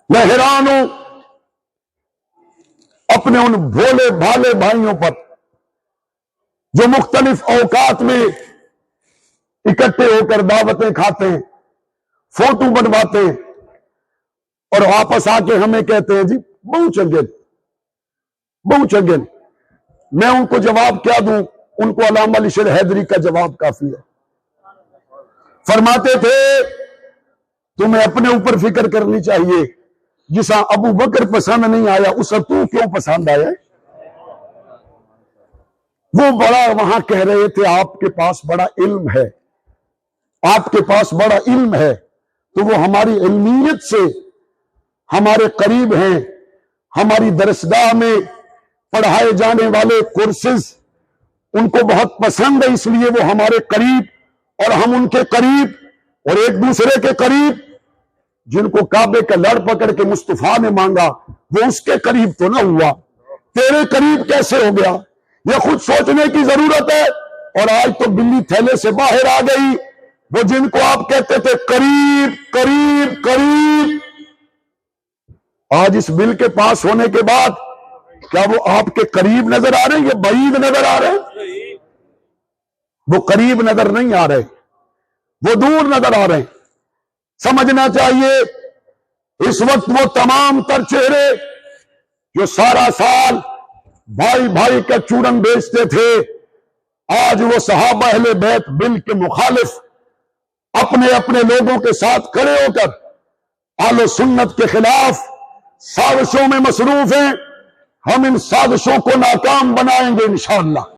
میں حیران ہوں اپنے ان بھولے بھالے بھائیوں پر جو مختلف اوقات میں اکٹھے ہو کر دعوتیں کھاتے ہیں، فوٹو بنواتے ہیں اور واپس آ کے ہمیں کہتے ہیں جی بہو چنگن بہو چنگن۔ میں ان کو جواب کیا دوں؟ ان کو علامہ علی شیر حیدری کا جواب کافی ہے۔ فرماتے تھے تمہیں اپنے اوپر فکر کرنی چاہیے، جسا ابو بکر پسند نہیں آیا اسا تو کیوں پسند آیا؟ وہ بڑا وہاں کہہ رہے تھے آپ کے پاس بڑا علم ہے، آپ کے پاس بڑا علم ہے، تو وہ ہماری علمیت سے ہمارے قریب ہیں، ہماری درسگاہ میں پڑھائے جانے والے کورسز ان کو بہت پسند ہے، اس لیے وہ ہمارے قریب اور ہم ان کے قریب اور ایک دوسرے کے قریب۔ جن کو کعبے کا لڑ پکڑ کے مصطفیٰ نے مانگا وہ اس کے قریب تو نہ ہوا، تیرے قریب کیسے ہو گیا؟ یہ خود سوچنے کی ضرورت ہے۔ اور آج تو بلی تھیلے سے باہر آ گئی، وہ جن کو آپ کہتے تھے قریب قریب قریب، آج اس بل کے پاس ہونے کے بعد کیا وہ آپ کے قریب نظر آ رہے ہیں یا بعید نظر آ رہے ہیں؟ وہ قریب نظر نہیں آ رہے، وہ دور نظر آ رہے ہیں۔ سمجھنا چاہیے اس وقت وہ تمام تر چہرے جو سارا سال بھائی بھائی کا چورن بیچتے تھے، آج وہ صحابہ اہل بیت بل کے مخالف اپنے اپنے لوگوں کے ساتھ کھڑے ہو کر اہل سنت کے خلاف سازشوں میں مصروف ہیں۔ ہم ان سازشوں کو ناکام بنائیں گے انشاءاللہ۔